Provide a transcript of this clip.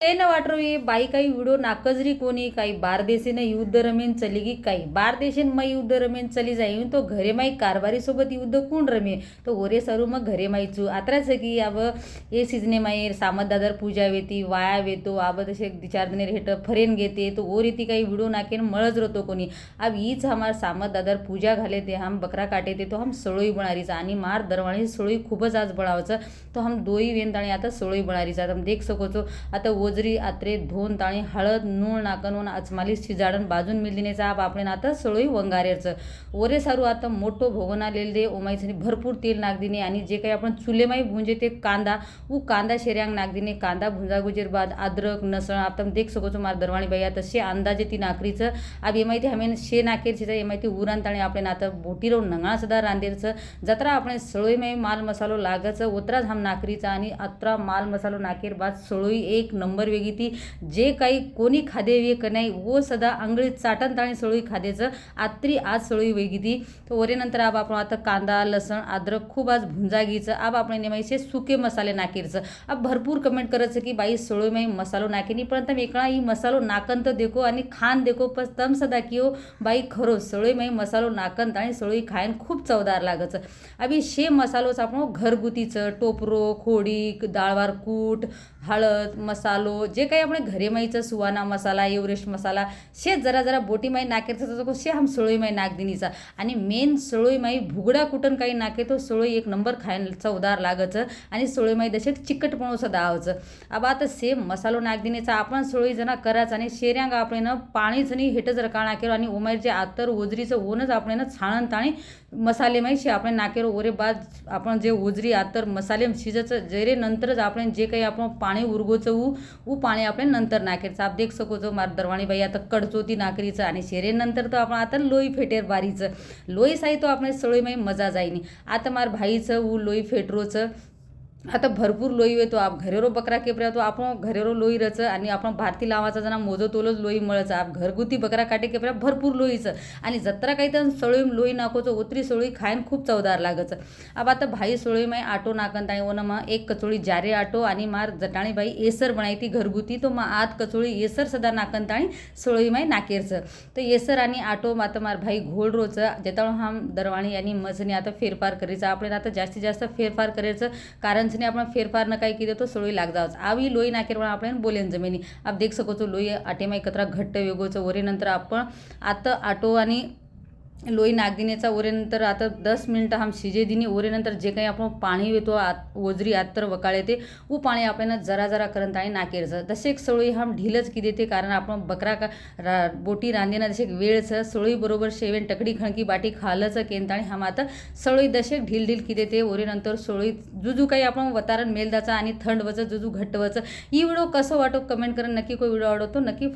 ते न वाटरवी बाई काही विडो नाकजरी कोणी काही बार देशेने युद्ध रमेन चली गी काही बार देशेन मग युद्ध रमेन चली जाईन तो घरे माई कारभारी सोबत युद्ध कोण रमे तो ओरे सरू मग घरे माईचू आत्राच की अब ये सिजने माई सामत दादर पूजा वेती वाया वेतो आब तसे चार दिने रेट फरेन घेते तो ओर येती काही विडो नाकेन मळज रतो कोणी अब हीच हमार सामत दादर पूजा घाले ते हम बकरा काटे ते तो हम सळोई बनारीचा आणि मार दरवाणी सळोई खूपच आज बनावचं तो हम दोई वेंदाणी आता सळोई बनारीचा हम देख सकोचो आता ओजरी आत्रे धोन ताणी हळद नूळ नाकनून अचमाली शिजाडन बाजून मिलदिनेचा आप आपण आता सळोई वंगारेचं ओरे सारू आता मोठो भोगना लेल दे ओमाईचं भरपूर तेल नागदिने आणि जे काही आपण चुलेमाई भुंजे ते कांदा उ कांदा शेऱ्यांग नागदिने कांदा भुंजा गुजेर बाद अद्रक नसण आपण देख सकोचो मार दरवाणी बाई तसे अंदाजे ती नाकरीचं अब एमाहिती हमें शे नाकेरची एमाहिती उरान ताणी आपण आता बोटी राहून नंगाळ सदा रांदेरचं जत्रा आपण सळोईमाई माल मसालो लागायचं उतराच हम नाकरीचा आणि अत्रा माल मसालो नाकेर बाद सळोई एक नंबर वेगळी ती जे काही कोणी खादे वे का नाही वो सदा आंगळीत चाटण ताणी सळोई खादेचं आत्री आज सळोई वेगळी ती तो वरेनंतर अब आपण आता कांदा लसण अद्रक खूप आज भुंजा घ्यायचं अब आपण नेमायचे सुके मसाले नाकेरचं अब भरपूर कमेंट करायचं की बाई सळोईमाई मसालो नाकेनी पण तम एकळा ही मसालो नाकन तर देखो आणि खान देखो पण तम सदा की हो बाई खरो सळोईमाई मसालो नाकन आणि सळोई खायन खूप चवदार लागायचं अभि शे मसालोच आपण घरगुतीचं टोपरो खोडी डाळवार कूट हळद मसालो जे काही आपण घरे माईचं सुवाना मसाला एव्हरेस्ट मसाला शे जरा जरा बोटी माई नाकेरचं शे हम सळोई माई नाक दिनीचा आणि मेन सळोई माई भुगडा कुटन काही नाके तो सळोई एक नंबर खायला चवदार लागायचं आणि सळोई माई दशे चिकटपणं सुद्धा आवायचं अब आता सेम मसालो नाक दिनेचा आपण सळोई जना करायचं आणि शेऱ्यांग आपण पाणीच नाही हेटच रकाळ नाकेरो आणि उमेरचे आतर ओजरीचं ओनच आपण छाणन ताणी मसाले माहिती आपण नाकेरो ओरे बाद आपण जे ओजरी आतर मसाले शिजायचं जरे नंतरच आपण जे काही आपण पाणी उरगोचं ऊ पाणी आपण नंतर नाकेरचं आप देख सकोचो मार दरवाणी बाई आता कडचो ती नाकरीचं आणि शेरे नंतर तो आपण आता लोई फेटेर बारीचं लोई साई तो आपण सळोई माई मजा जाईनी आता मार भाईचं ऊ लोई फेटरोचं आता भरपूर लोई येतो आप घरेरो बकरा केपऱ्या तो आपण घरेरो लोई रचं आणि आपण भारती लावाचा जना मोजो तोलच लोई मळचं आप घरगुती बकरा काटे केपऱ्या भरपूर लोईचं आणि जत्रा काही तर सळोई लोई नाकोचं ओतरी सळोई खायन खूप चवदार लागायचं अब आता भाई सळोई माई आटो नाकन ताई ओनं मग एक कचोळी जारे आटो आणि मार जटाणी बाई एसर बनायती घरगुती तो मग आत कचोळी एसर सदा नाकन ताणी सळोई माई नाकेरचं तर एसर आणि आटो माता मार भाई घोल रोचं जेताळ हम दरवाणी आणि मजनी आता फेरफार करायचं आपण आता जास्तीत जास्त फेरफार करायचं कारण आपण फेरफार न काही किती तो सळोई लाग जावच आवी लोई नाकेर आपण बोलेन जमिनी आप देख सकोचो लोई आटेमाई कतरा घट्ट वेगोचं वरे नंतर आपण आता आटो आणि लोई नागदिनेचा ओरेनंतर आता 10 मिनिटं हम शिजे दिनी ओरेनंतर जे काही आपण पाणी येतो ओजरी आत्तर वकाळे ते ऊ पाणी आपण जरा जरा करंत आणि नाकेरचं तसे एक सळोई हम ढिलच की देते कारण आपण बकरा बोटी रांधेना जसे वेळचं सळोई बरोबर शेवेन टकडी खणकी बाटी खालचं केंत आणि हम आता सळोई दशेक ढिल ढिल की देते ओरेनंतर सळोई जुजू काही आपण वतारण मेलदाचा आणि थंड वचं जुजू घट्ट वचं ही व्हिडिओ कसं वाटो कमेंट करून नक्की कोई व्हिडिओ आवडतो नक्की